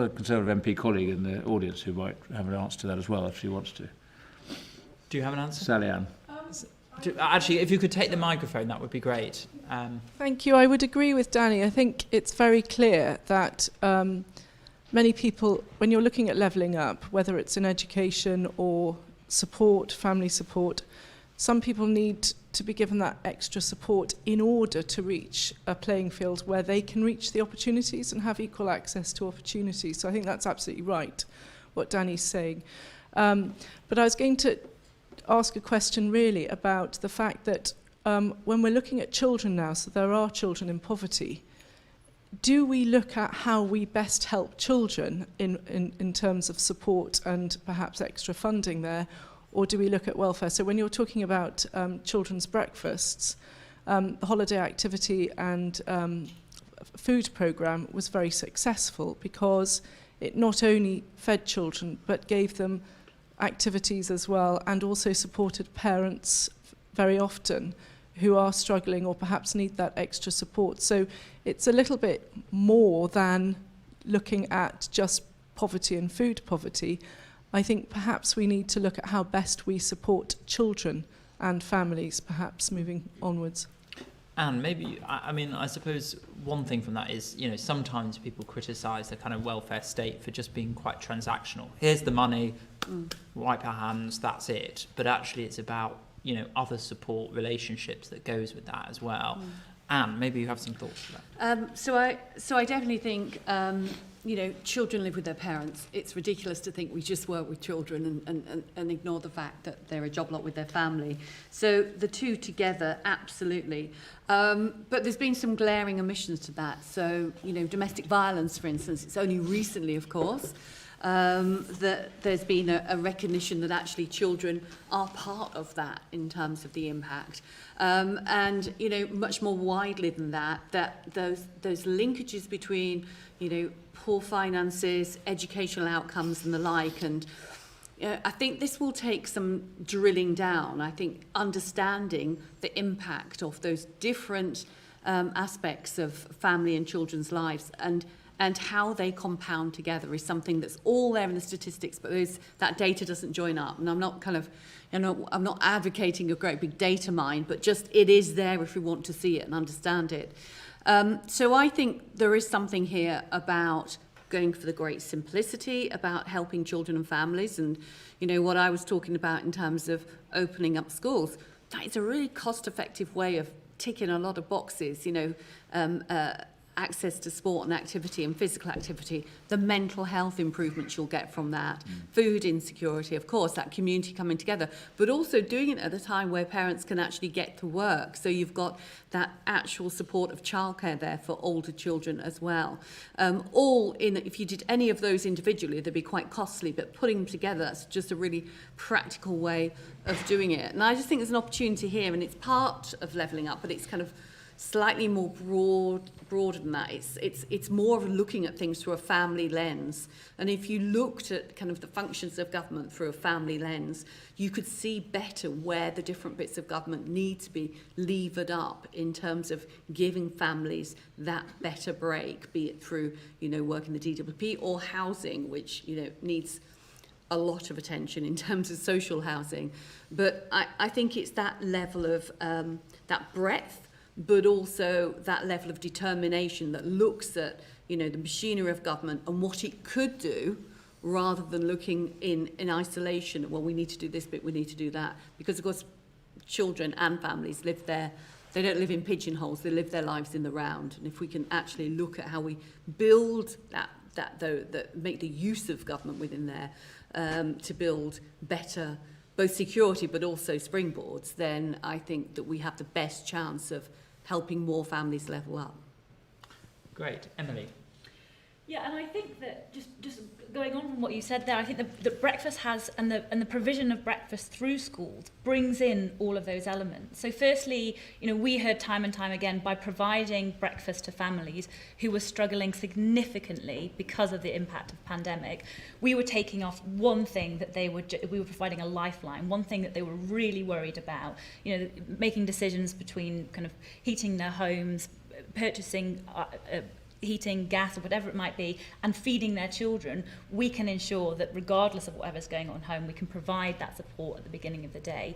Conservative MP colleague in the audience who might have an answer to that as well if she wants to. Do you have an answer? Sally Ann. Actually, if you could take the microphone, that would be great. Thank you. I would agree with Danny. I think it's very clear that many people, when you're looking at levelling up, whether it's in education or support, family support, some people need to be given that extra support in order to reach a playing field where they can reach the opportunities and have equal access to opportunities. So I think that's absolutely right, what Danny's saying. But I was going to ask a question really about the fact that when we're looking at children now, so there are children in poverty, do we look at how we best help children in terms of support and perhaps extra funding there, or do we look at welfare? So when you're talking about children's breakfasts, the holiday activity and food programme was very successful because it not only fed children but gave them activities as well, and also supported parents very often who are struggling or perhaps need that extra support. So it's a little bit more than looking at just poverty and food poverty. I think perhaps we need to look at how best we support children and families, perhaps moving onwards. And maybe, I suppose one thing from that is, sometimes people criticise the kind of welfare state for just being quite transactional. Here's the money, wipe our hands, that's it. But actually it's about, other support relationships that goes with that as well. Anne, maybe you have some thoughts to that. So I definitely think, children live with their parents. It's ridiculous to think we just work with children and ignore the fact that they're a job lot with their family. So the two together, absolutely. But there's been some glaring omissions to that. So, domestic violence, for instance, it's only recently, of course, that there's been a recognition that actually children are part of that in terms of the impact. And, much more widely than that those linkages between, poor finances, educational outcomes and the like. And I think this will take some drilling down. I think understanding the impact of those different aspects of family and children's lives and how they compound together is something that's all there in the statistics, but that data doesn't join up. And I'm not I'm not advocating a great big data mine, but just it is there if we want to see it and understand it. So I think there is something here about going for the great simplicity, about helping children and families, and what I was talking about in terms of opening up schools. That is a really cost-effective way of ticking a lot of boxes. access to sport and activity and physical activity, the mental health improvements you'll get from that, food insecurity, of course, that community coming together, but also doing it at a time where parents can actually get to work. So you've got that actual support of childcare there for older children as well. All in, if you did any of those individually, they'd be quite costly, but putting them together, that's just a really practical way of doing it. And I just think there's an opportunity here, and it's part of levelling up, but it's kind of slightly more broader than that. It's more of looking at things through a family lens. And if you looked at kind of the functions of government through a family lens, you could see better where the different bits of government need to be levered up in terms of giving families that better break, be it through, work in the DWP or housing, which, needs a lot of attention in terms of social housing. But I think it's that level of that breadth, but also that level of determination that looks at, the machinery of government and what it could do, rather than looking in isolation. Well, we need to do this bit, we need to do that. Because, of course, children and families live there. They don't live in pigeonholes, they live their lives in the round. And if we can actually look at how we build that make the use of government within there to build better both security but also springboards, then I think that we have the best chance of helping more families level up. Great. Emily? Yeah, and I think that just going on from what you said there, I think that breakfast has, and the provision of breakfast through schools brings in all of those elements. So firstly, we heard time and time again, by providing breakfast to families who were struggling significantly because of the impact of pandemic, we were taking off one thing that we were providing a lifeline, one thing that they were really worried about, making decisions between kind of heating their homes, purchasing heating, gas, or whatever it might be, and feeding their children. We can ensure that regardless of whatever's going on at home, we can provide that support at the beginning of the day.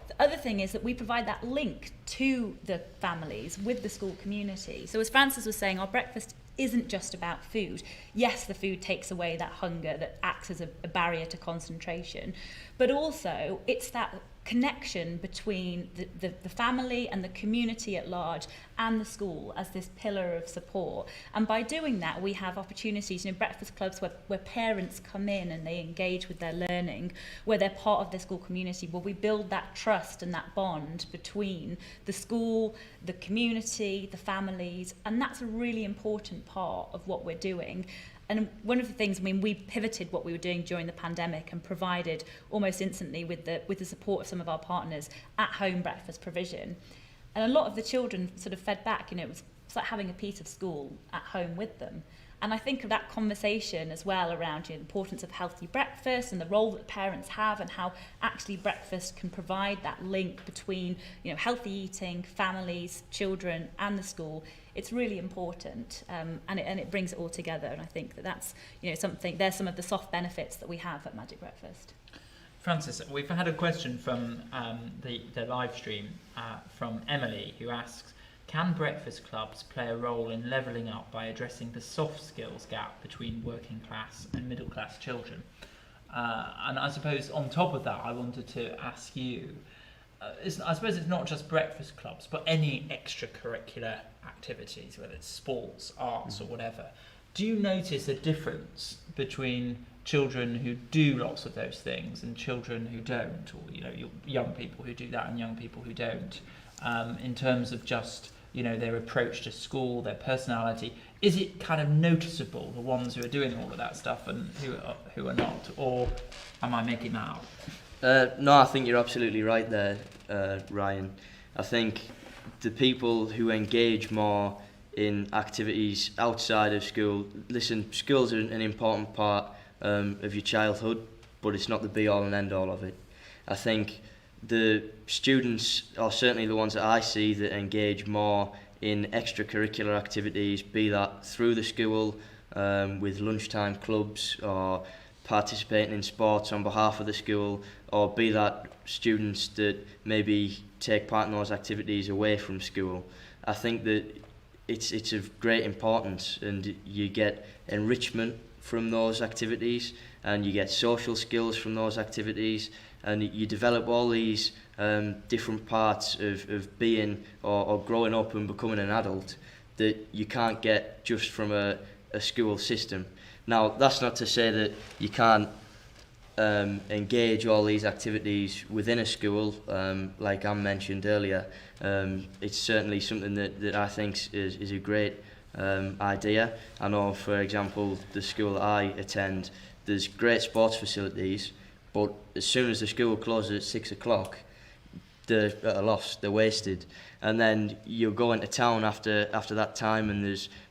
The other thing is that we provide that link to the families with the school community. So as Frances was saying, our breakfast isn't just about food. Yes, the food takes away that hunger that acts as a barrier to concentration, but also it's that connection between the family and the community at large and the school as this pillar of support. And by doing that, we have opportunities, breakfast clubs where parents come in and they engage with their learning, where they're part of the school community, where we build that trust and that bond between the school, the community, the families, and that's a really important part of what we're doing. And one of the things, we pivoted what we were doing during the pandemic and provided almost instantly with the support of some of our partners at-home breakfast provision. And a lot of the children sort of fed back, it was like having a piece of school at home with them. And I think of that conversation as well around the importance of healthy breakfast and the role that parents have and how actually breakfast can provide that link between healthy eating, families, children and the school. It's really important, and it brings it all together. And I think that's something. There's some of the soft benefits that we have at Magic Breakfast. Frances, we've had a question from the live stream from Emily, who asks, can breakfast clubs play a role in levelling up by addressing the soft skills gap between working class and middle class children? And I suppose on top of that, I wanted to ask you, I suppose it's not just breakfast clubs, but any extracurricular activities, whether it's sports, arts or whatever. Do you notice a difference between children who do lots of those things and children who don't, or young people who do that and young people who don't, in terms of just their approach to school, their personality? Is it kind of noticeable, the ones who are doing all of that stuff and who are not, or am I making that up? No, I think you're absolutely right there, Ryan. I think the people who engage more in activities outside of school, school's an important part of your childhood, but it's not the be-all and end-all of it. I think the students are certainly the ones that I see that engage more in extracurricular activities, be that through the school, with lunchtime clubs, or participating in sports on behalf of the school, or be that students that maybe take part in those activities away from school. I think that it's of great importance, and you get enrichment from those activities, and you get social skills from those activities, and you develop all these different parts of being or growing up and becoming an adult that you can't get just from a school system. Now, that's not to say that you can't engage all these activities within a school, like I mentioned earlier. It's certainly something that I think is a great idea. I know, for example, the school that I attend, there's great sports facilities, but as soon as the school closes at 6 o'clock, they're at a loss, they're wasted. And then you'll go into town after that time, and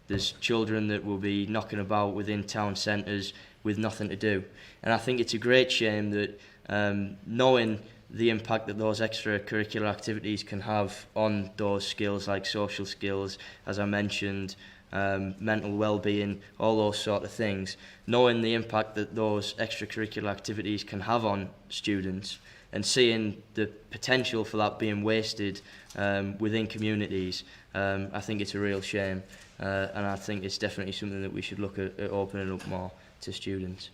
there's children that will be knocking about within town centres with nothing to do. And I think it's a great shame that knowing the impact that those extracurricular activities can have on those skills, like social skills, as I mentioned, mental well-being, all those sort of things, knowing the impact that those extracurricular activities can have on students, and seeing the potential for that being wasted within communities, I think it's a real shame. And I think it's definitely something that we should look at opening up more to students.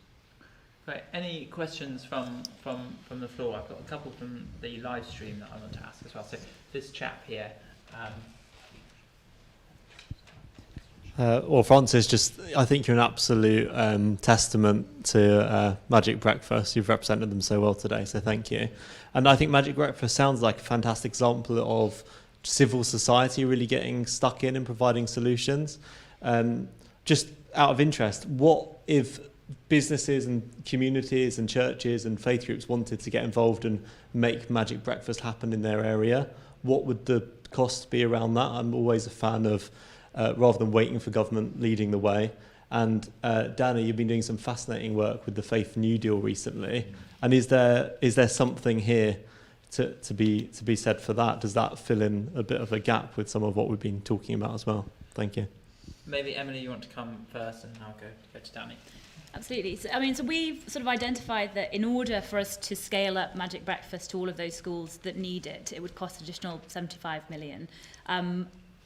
Right. Any questions from the floor? I've got a couple from the live stream that I want to ask as well. So this chap here. Well, Francis, I think you're an absolute testament to Magic Breakfast. You've represented them so well today, so thank you. And I think Magic Breakfast sounds like a fantastic example of civil society really getting stuck in and providing solutions. Just out of interest, what if businesses and communities and churches and faith groups wanted to get involved and make Magic Breakfast happen in their area? What would the costs be around that? I'm always a fan of rather than waiting for government leading the way. And Danny, you've been doing some fascinating work with the Faith New Deal recently. And is there something here to be said for that? Does that fill in a bit of a gap with some of what we've been talking about as well? Thank you. Maybe Emily, you want to come first, and I'll go to Danny. Absolutely. So we've sort of identified that in order for us to scale up Magic Breakfast to all of those schools that need it, it would cost additional 75 million.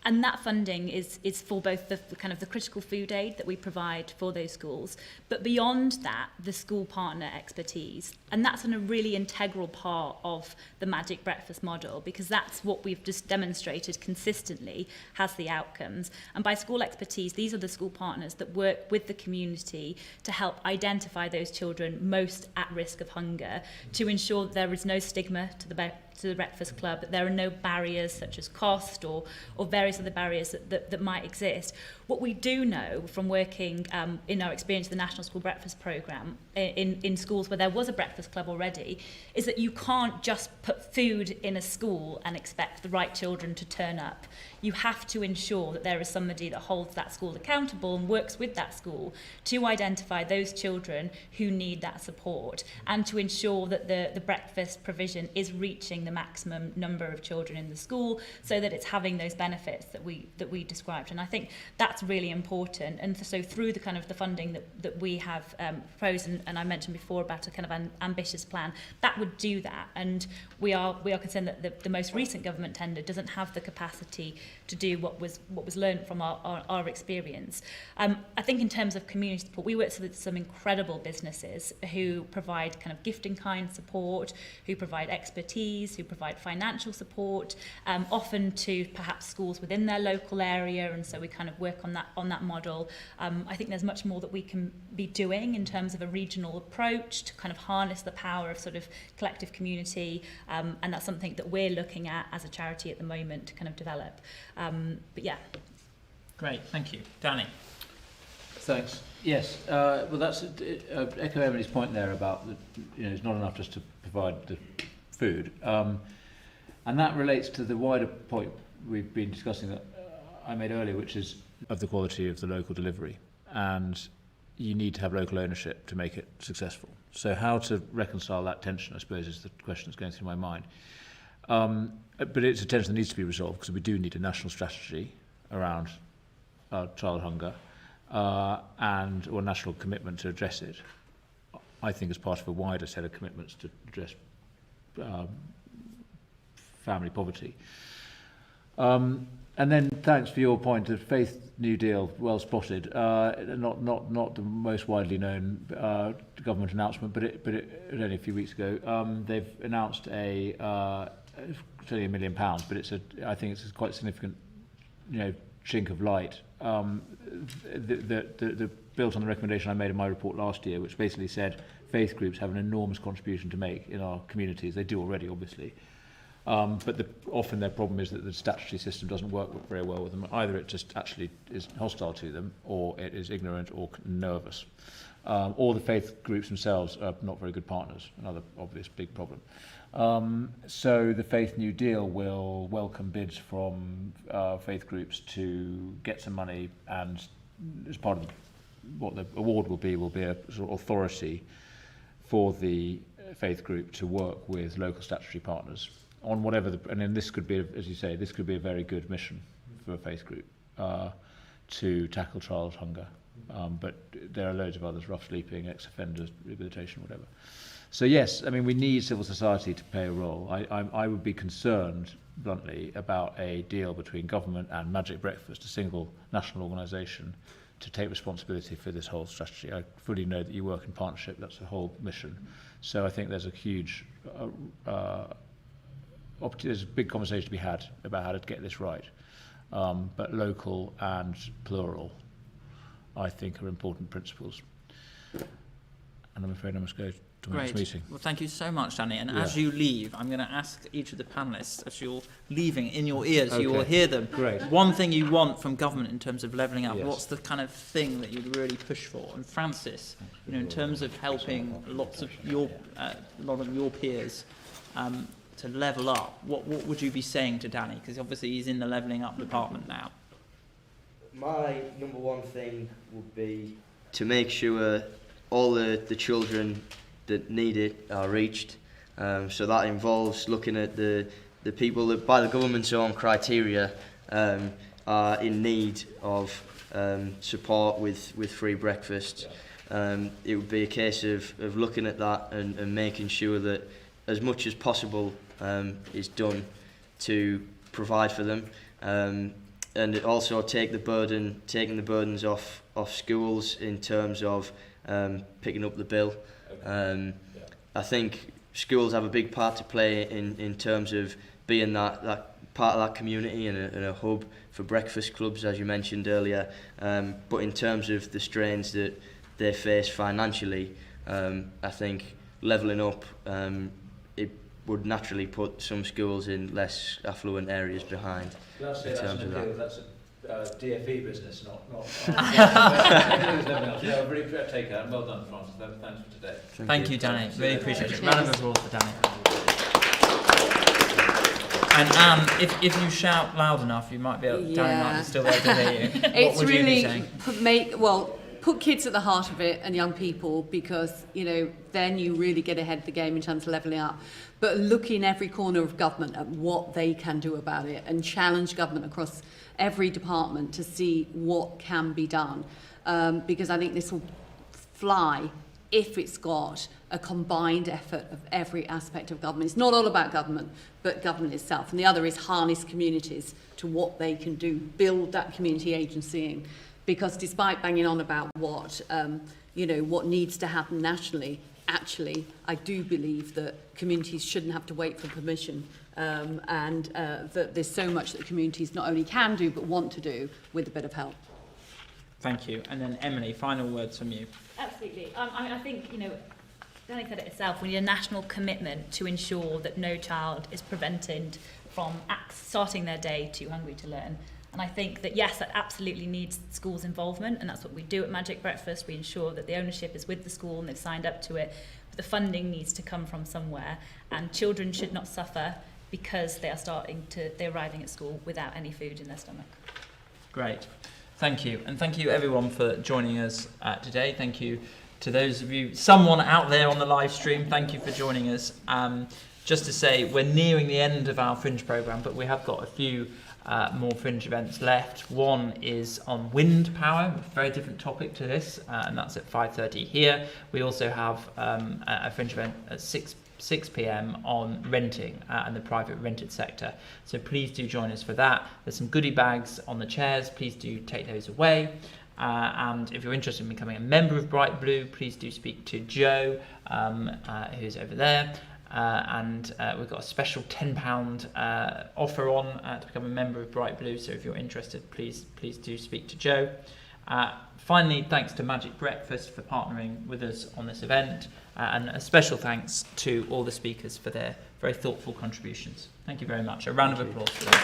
And that funding is for both the kind of the critical food aid that we provide for those schools, but beyond that, the school partner expertise. And that's a really integral part of the Magic Breakfast model, because that's what we've just demonstrated consistently has the outcomes. And by school expertise, these are the school partners that work with the community to help identify those children most at risk of hunger, to ensure that there is no stigma to the Breakfast Club, that there are no barriers such as cost or various other barriers that might exist. What we do know from working in our experience of the National School Breakfast Programme in schools where there was a breakfast club already is that you can't just put food in a school and expect the right children to turn up. You have to ensure that there is somebody that holds that school accountable and works with that school to identify those children who need that support, and to ensure that the breakfast provision is reaching the maximum number of children in the school, so that it's having those benefits that we described. And I think that's really important. And so through the kind of the funding that we have proposed, and I mentioned before about a kind of an ambitious plan, that would do that. And we are concerned that the most recent government tender doesn't have the capacity to do what was learned from our experience. I think in terms of community support, we work with some incredible businesses who provide kind of gift in kind support, who provide expertise, who provide financial support, often to perhaps schools within their local area, and so we kind of work on that model. I think there's much more that we can be doing in terms of a regional approach to kind of harness the power of sort of collective community, and that's something that we're looking at as a charity at the moment to kind of develop. But yeah. Great, thank you. Danny. Thanks. Yes, well, that's echo Emily's point there about it's not enough just to provide the food, and that relates to the wider point we've been discussing that I made earlier, which is of the quality of the local delivery, and you need to have local ownership to make it successful. So how to reconcile that tension, I suppose, is the question that's going through my mind. But it's a tension that needs to be resolved, because we do need a national strategy around child hunger or national commitment to address it, I think as part of a wider set of commitments to address family poverty. And then thanks for your point of Faith New Deal, well spotted. Not the most widely known government announcement, but it only a few weeks ago. They've announced it's only £1 million, but I think it's a quite significant, chink of light. The built on the recommendation I made in my report last year, which basically said faith groups have an enormous contribution to make in our communities. They do already, obviously. But often their problem is that the statutory system doesn't work very well with them. Either it just actually is hostile to them, or it is ignorant or nervous. Or the faith groups themselves are not very good partners, another obvious big problem. So the Faith New Deal will welcome bids from faith groups to get some money, and as part of what the award will be a sort of authority for the faith group to work with local statutory partners on whatever and then this could be, as you say, this could be a very good mission for a faith group to tackle child hunger. But there are loads of others, rough sleeping, ex-offenders, rehabilitation, whatever. So yes, I mean, we need civil society to play a role. I would be concerned, bluntly, about a deal between government and Magic Breakfast, a single national organisation, to take responsibility for this whole strategy. I fully know that you work in partnership, that's the whole mission. So I think there's a huge, there's a big conversation to be had about how to get this right. But local and plural, I think, are important principles. And I'm afraid I must go to my next meeting. Well, thank you so much, Danny. And Yeah. as you leave, I'm going to ask each of the panellists, as you're leaving, in your ears, you will hear them. Great. One thing you want from government in terms of levelling up, Yes. what's the kind of thing that you'd really push for? And Francis, you know, in terms of helping a lot of your peers to level up, what would you be saying to Danny? Because obviously he's in the levelling up department now. My number one thing would be to make sure all the children that need it are reached. So that involves looking at the people that, by the government's own criteria, are in need of support with free breakfast. It would be a case of looking at that and making sure that as much as possible is done to provide for them. And also taking the burdens off schools in terms of picking up the bill. I think schools have a big part to play in terms of being that part of that community and a hub for breakfast clubs, as you mentioned earlier. But in terms of the strains that they face financially, I think levelling up, it would naturally put some schools in less affluent areas behind. That's in terms of that. That's a DFE business, not. Yeah, really take that. Well done, Francis. Thanks for today. Thank you, Danny. Really appreciate it. Round of applause for Danny. And Anne, if you shout loud enough, you might be able. Danny might be still able to hear you. It's what would you be really saying? put kids at the heart of it and young people, because then you really get ahead of the game in terms of levelling up. But look in every corner of government at what they can do about it and challenge government across every department to see what can be done. Because I think this will fly if it's got a combined effort of every aspect of government. It's not all about government, but government itself. And the other is harness communities to what they can do, build that community agency in. Because despite banging on about what needs to happen nationally, actually, I do believe that communities shouldn't have to wait for permission, and that there's so much that communities not only can do, but want to do with a bit of help. Thank you. And then Emily, final words from you. Absolutely. I think, Danny said it itself, we need a national commitment to ensure that no child is prevented from starting their day too hungry to learn. And I think that, yes, that absolutely needs schools' involvement, and that's what we do at Magic Breakfast. We ensure that the ownership is with the school and they've signed up to it, but the funding needs to come from somewhere, and children should not suffer because they're arriving at school without any food in their stomach. Great. Thank you. And thank you everyone for joining us today. Thank you to those of you, someone out there on the live stream, thank you for joining us. Just to say, we're nearing the end of our Fringe programme, but we have got a few more Fringe events left. One is on wind power, a very different topic to this, and that's at 5:30 here. We also have a Fringe event at 6 p.m. on renting and the private rented sector. So please do join us for that. There's some goodie bags on the chairs. Please do take those away. And if you're interested in becoming a member of Bright Blue, please do speak to Joe, who's over there. and we've got a special £10 offer on to become a member of Bright Blue. So if you're interested, please do speak to Joe. Finally, thanks to Magic Breakfast for partnering with us on this event, and a special thanks to all the speakers for their very thoughtful contributions. Thank you very much. A round of applause for them.